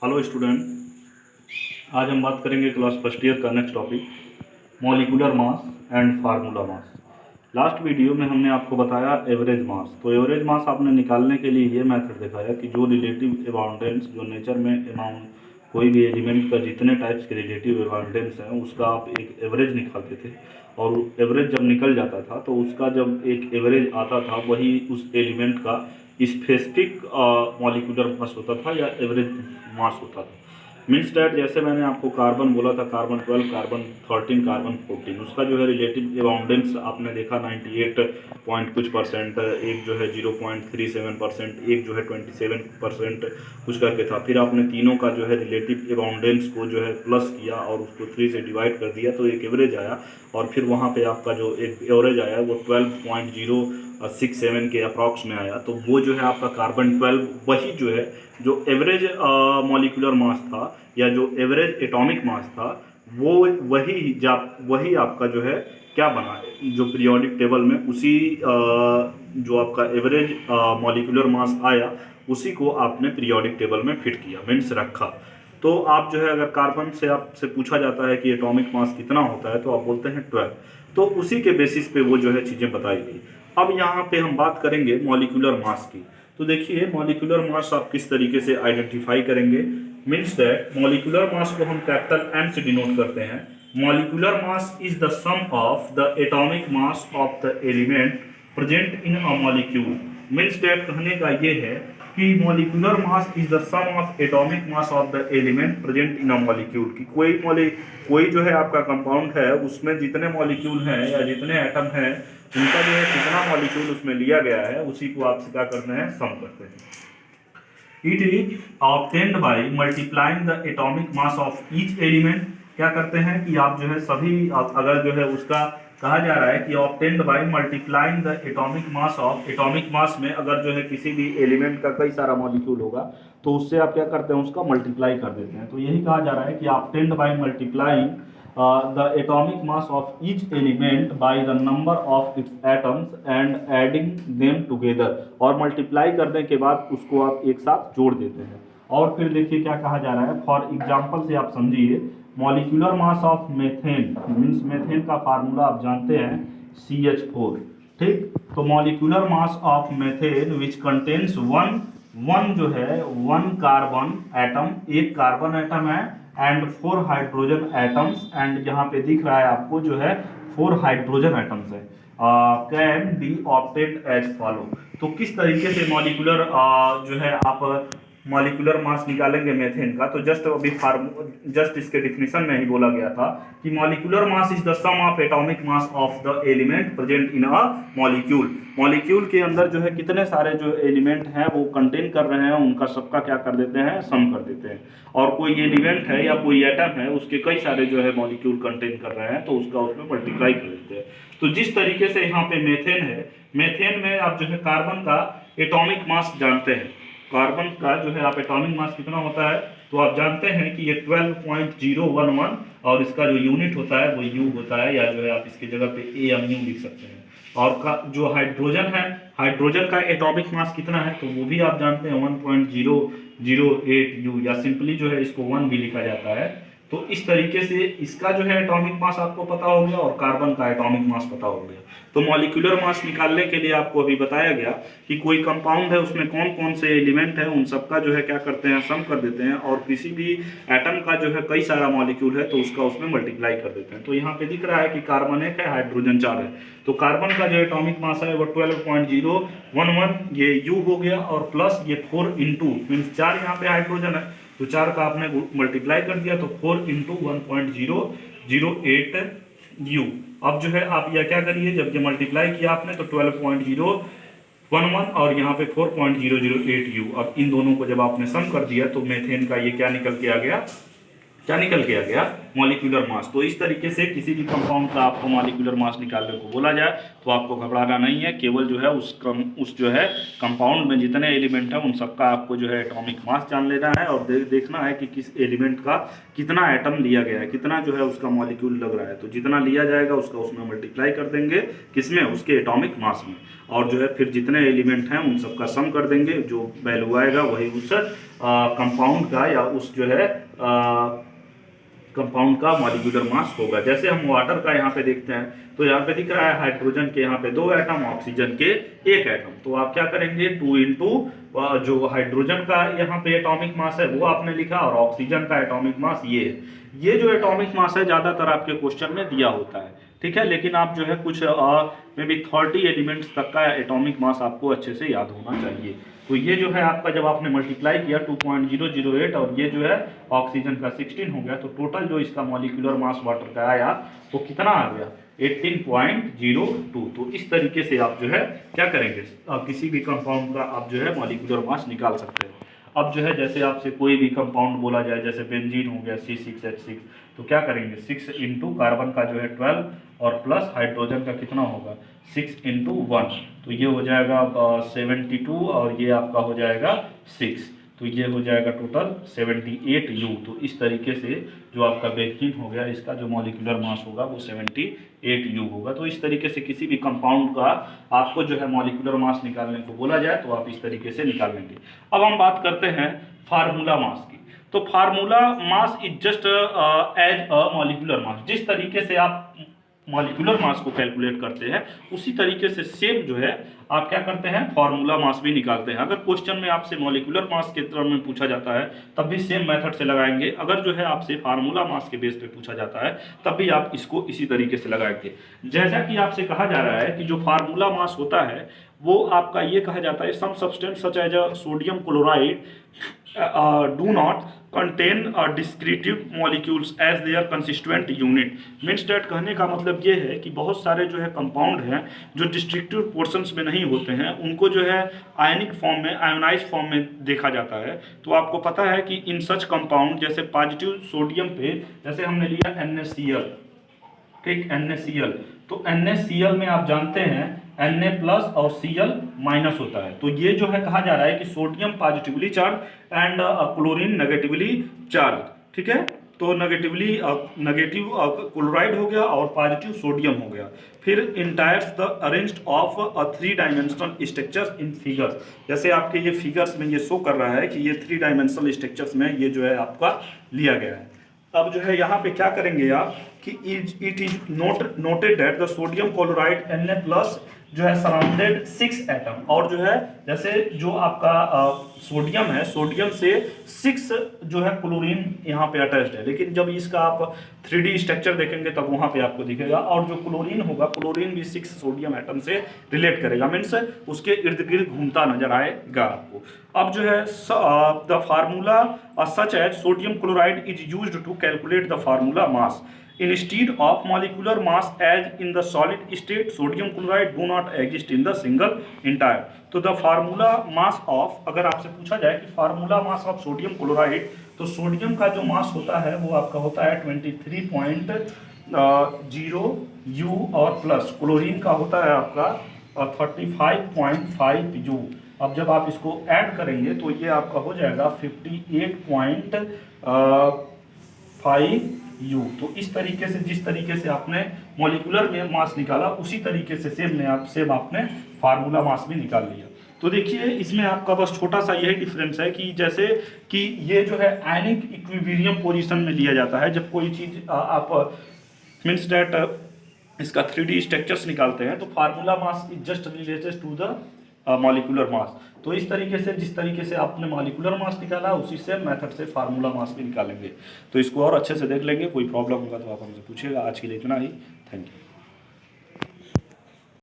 Hello student, आज हम बात करेंगे क्लास फर्स्ट ईयर का next topic molecular mass and formula mass. Last video में हमने आपको बताया एवरेज मास। तो एवरेज मास आपने निकालने के लिए ये मेथड दिखाया कि जो रिलेटिव अबाउंडेंस जो नेचर में अमाउंट कोई भी एलिमेंट का जितने टाइप्स के रिलेटिव अबाउंडेंस हैं उसका आप एक एवरेज निकालते थे, और एवरेज जब निकल जाता था तो उसका जब एक एवरेज आता था वही उस एलिमेंट का स्पेसिफिक मॉलिक्यूलर मास होता था या एवरेज मास होता था। मीन्स डैट जैसे मैंने आपको कार्बन बोला था, कार्बन 12, कार्बन 13, कार्बन 14, उसका जो है रिलेटिव अबाउंडेंस आपने देखा 98 पॉइंट कुछ परसेंट, एक जो है 0.37%, एक जो है 27% कुछ करके था। फिर आपने तीनों का जो है रिलेटिव अबाउंडेंस को जो है प्लस किया और उसको 3 से डिवाइड कर दिया तो एक एवरेज आया, और फिर वहाँ पे आपका जो एक एवरेज आया वो 12.067 के अप्रॉक्स में आया। तो वो जो है आपका कार्बन 12 वही जो है जो एवरेज मॉलिक्यूलर मास था या जो एवरेज एटॉमिक मास था वो वही आपका जो है क्या बना, जो पीरियोडिक टेबल में उसी जो आपका एवरेज मॉलिक्यूलर मास आया उसी को आपने पीरियोडिक टेबल में फिट किया, मीन्स रखा। तो आप जो है अगर कार्बन से आपसे पूछा जाता है कि एटॉमिक मास कितना होता है तो आप बोलते हैं 12, तो उसी के बेसिस पे वो जो है चीज़ें बताई गई। अब यहाँ पे हम बात करेंगे मॉलिक्यूलर मास की। तो देखिए मॉलिक्यूलर मास आप किस तरीके से आइडेंटिफाई करेंगे। मीन्स दैट मॉलिक्यूलर मास को हम कैपिटल एम से डिनोट करते हैं। Molecular mass is the sum of the atomic mass of the element present in a molecule. Means that कहने का ये है कि molecular mass is the sum of atomic mass of the element present in a molecule. कि कोई जो है आपका कंपाउंड है उसमें जितने मॉलिक्यूल हैं या जितने एटम हैं उनका जो है कितना मॉलिक्यूल उसमें लिया गया है उसी को आप क्या करते हैं, सम करते हैं। It is obtained by multiplying the atomic mass of each element. क्या करते हैं कि आप जो है सभी अगर जो है उसका कहा जा रहा है कि obtained by multiplying the atomic mass of, atomic मास में अगर जो है किसी भी एलिमेंट का कई सारा मॉलिक्यूल होगा तो उससे आप क्या करते हैं, उसका मल्टीप्लाई कर देते हैं। तो यही कहा जा रहा है कि obtained by multiplying the atomic mass of each element by the number of its atoms and adding them together। और मल्टीप्लाई करने के बाद उसको आप एक साथ जोड़ देते हैं। और फिर देखिए क्या कहा जा रहा है, फॉर एग्जाम्पल से आप समझिए molecular mass of methane, means methane का फार्मूला आप जानते हैं CH4, ठीक। तो molecular mass of methane which contains one जो है वन कार्बन एटम, एक कार्बन एटम है एंड 4 हाइड्रोजन एटम्स, एंड यहाँ पे दिख रहा है आपको जो है 4 हाइड्रोजन एटम्स है, can be obtained as follow. तो किस तरीके से मॉलिक्यूलर जो है आप मॉलिक्यूलर मास निकालेंगे मेथेन का, तो जस्ट इसके डिफिनीशन में ही बोला गया था कि molecular mass is the sum of atomic mass of the element present in a molecule. Molecule के अंदर जो है कितने सारे जो एलिमेंट हैं वो कंटेन कर रहे हैं उनका सबका क्या कर देते हैं, सम कर देते हैं। और कोई एलिमेंट है या कोई एटम है उसके कई सारे जो है मॉलिक्यूल कंटेन कर रहे हैं तो उसका उसमें मल्टीप्लाई कर देते हैं। तो जिस तरीके से यहाँ पे मेथेन है, मेथेन में आप जो है कार्बन का एटॉमिक मास जानते हैं, कार्बन का जो है आप एटॉमिक मास कितना होता है तो आप जानते हैं कि ये 12.011, और इसका जो यूनिट होता है वो यू होता है, या जो है आप इसकी जगह पे AMU लिख सकते हैं। और का जो हाइड्रोजन है, हाइड्रोजन का एटॉमिक मास कितना है तो वो भी आप जानते हैं 1.008 यू, या सिंपली जो है इसको 1 भी लिखा जाता है। तो इस तरीके से इसका जो है एटॉमिक मास आपको पता हो गया और कार्बन का एटॉमिक मास पता हो गया। तो मॉलिक्यूलर मास निकालने के लिए आपको अभी बताया गया कि कोई कंपाउंड है उसमें कौन कौन से एलिमेंट है उन सबका जो है क्या करते हैं, सम कर देते हैं, और किसी भी एटम का जो है कई सारा मॉलिक्यूल है तो उसका उसमें मल्टीप्लाई कर देते हैं। तो यहाँ पे दिख रहा है कि कार्बन 1 है, हाइड्रोजन 4 है, तो कार्बन का जो एटॉमिक मास है वो 12.011 ये यू हो गया, और प्लस ये 4 इंटू मीन्स 4 यहाँ पे हाइड्रोजन है तो 4 का आपने मल्टीप्लाई कर दिया तो 4 इंटू 1.008 यू। अब जो है आप यह क्या करिए, जब ये मल्टीप्लाई किया आपने तो 12.011 और यहाँ पे 4.008 यू। अब इन दोनों को जब आपने सम कर दिया तो मेथेन का ये क्या निकल के आ गया, क्या निकल के आ गया, मॉलिक्यूलर मास। तो इस तरीके से किसी भी कंपाउंड का आपको मॉलिक्यूलर मास निकालने को बोला जाए तो आपको घबराना नहीं है, केवल जो है उस जो है कंपाउंड में जितने एलिमेंट हैं उन सबका आपको जो है एटॉमिक मास जान लेना है और देखना है कि किस एलिमेंट का कितना एटम लिया गया है, कितना जो है उसका मॉलिक्यूल लग रहा है। तो जितना लिया जाएगा उसका उसमें मल्टीप्लाई कर देंगे, किसमें, उसके एटॉमिक मास में, और जो है फिर जितने एलिमेंट हैं उन सबका सम कर देंगे, जो वैल्यू आएगा वही उस कंपाउंड का या उस जो है कंपाउंड का मॉलिक्यूलर मास होगा। जैसे हम वाटर का यहाँ पे देखते हैं तो यहाँ पे दिख रहा है हाइड्रोजन के यहाँ पे 2 एटम, ऑक्सीजन के 1 एटम। तो आप क्या करेंगे, 2 इंटू जो हाइड्रोजन का यहाँ पे एटॉमिक मास है वो आपने लिखा और ऑक्सीजन का एटॉमिक मास ये है। ये जो एटॉमिक मास है ज़्यादातर आपके क्वेश्चन में दिया होता है, ठीक है, लेकिन आप जो है कुछ मे बी 30 एलिमेंट्स तक का एटॉमिक मास आपको अच्छे से याद होना चाहिए। तो ये जो है आपका जब आपने मल्टीप्लाई किया 2.008 और ये जो है ऑक्सीजन का 16 हो गया, तो टोटल जो इसका मॉलिक्यूलर मास वाटर का आया वो कितना आ गया, 18.02। तो इस तरीके से आप जो है क्या करेंगे, किसी भी कंपाउंड का आप जो है मॉलिक्यूलर मास निकाल सकते हैं। अब जो है जैसे आपसे कोई भी कंपाउंड बोला जाए, जैसे बेंजीन हो गया C6H6, तो क्या करेंगे, 6 इंटू कार्बन का जो है 12 और प्लस हाइड्रोजन का कितना होगा 6 इंटू 1, तो ये हो जाएगा 72 और ये आपका हो जाएगा 6, तो ये हो जाएगा टोटल 78U। तो इस तरीके से जो आपका बेंजीन हो गया इसका जो मॉलिक्यूलर मास होगा वो 78U होगा। तो इस तरीके से किसी भी कंपाउंड का आपको जो है मॉलिक्यूलर मास निकालने को बोला जाए तो आप इस तरीके से निकाल लेंगे। अब हम बात करते हैं फार्मूला मास की। तो formula mass is just as a molecular mass. जिस तरीके से आप मॉलिक्यूलर मास को कैलकुलेट करते हैं उसी तरीके से सेम जो है आप क्या करते हैं, फार्मूला मास भी निकालते हैं। अगर क्वेश्चन में आपसे मॉलिक्यूलर मास के टर्म में पूछा जाता है तब भी सेम मेथड से लगाएंगे, अगर जो है आपसे फार्मूला मास के बेस पे पूछा जाता है तब भी आप इसको इसी तरीके से लगाएंगे। जैसा कि आपसे कहा जा रहा है कि जो फार्मूला मास होता है वो आपका ये कहा जाता है, some substance such as a sodium chloride do not contain discrete molecules as their consistent unit. Means that कहने का मतलब ये है कि बहुत सारे जो है कंपाउंड हैं जो डिस्ट्रिक्टिव पोर्शंस में नहीं होते हैं उनको जो है आयनिक फॉर्म में, आयोनाइज फॉर्म में देखा जाता है। तो आपको पता है कि इन सच कंपाउंड जैसे पॉजिटिव सोडियम पे जैसे हमने लिया NaCl, ठीक, NaCl, तो NaCl में आप जानते हैं Na प्लस और Cl माइनस होता है। तो ये जो है कहा जा रहा है कि sodium positively charge and chlorine negatively charge, ठीक है। तो नेगेटिव क्लोराइड हो गया और पॉजिटिव सोडियम हो गया। फिर entires the arranged of 3 dimensional structures in figures. जैसे आपके ये फिगर्स में ये शो कर रहा है कि ये 3 डायमेंशनल स्ट्रक्चर्स में ये जो है आपका लिया गया है। अब जो है यहाँ पे क्या करेंगे आप कि it is noted that the sodium chloride Na plus जो है सराउंडेड 6 एटम, और जो है जैसे जो आपका सोडियम है, सोडियम से 6 जो है क्लोरीन यहाँ पे अटैच्ड है, लेकिन जब इसका आप 3D स्ट्रक्चर देखेंगे तब वहाँ पे आपको दिखेगा। और जो क्लोरीन होगा, क्लोरीन भी 6 सोडियम एटम से रिलेट करेगा, मीन्स उसके इर्द गिर्द घूमता नजर आएगा आपको। अब जो है the formula such as sodium chloride is used to calculate the formula mass instead of molecular mass as in the solid state. Sodium chloride do not exist in the single entire. तो the formula mass of, अगर आपसे पूछा जाए कि formula mass of sodium chloride, तो sodium का जो मास होता है वो आपका होता है 23.0 U और प्लस क्लोरीन का होता है आपका 35.5 U। अब जब आप इसको ऐड करेंगे तो ये आपका हो जाएगा 58.5 U। तो इस तरीके से जिस तरीके से आपने मॉलिक्यूलर में मास निकाला उसी तरीके से सेम आपने फार्मूला मास भी निकाल लिया। तो देखिए इसमें आपका बस छोटा सा यही डिफरेंस है कि जैसे कि ये जो है आयनिक इक्विलिब्रियम पोजीशन में लिया जाता है जब कोई चीज़ आप मीन्स डैट इसका 3D स्ट्रक्चर्स निकालते हैं, तो formula mass is just related to the molecular mass. तो इस तरीके से जिस तरीके से आपने मॉलिक्यूलर मास निकाला उसी से मेथड से फार्मूला मास भी निकालेंगे। तो इसको और अच्छे से देख लेंगे, कोई प्रॉब्लम होगा तो आप हमसे पूछिएगा। आज के लिए इतना ही, थैंक यू।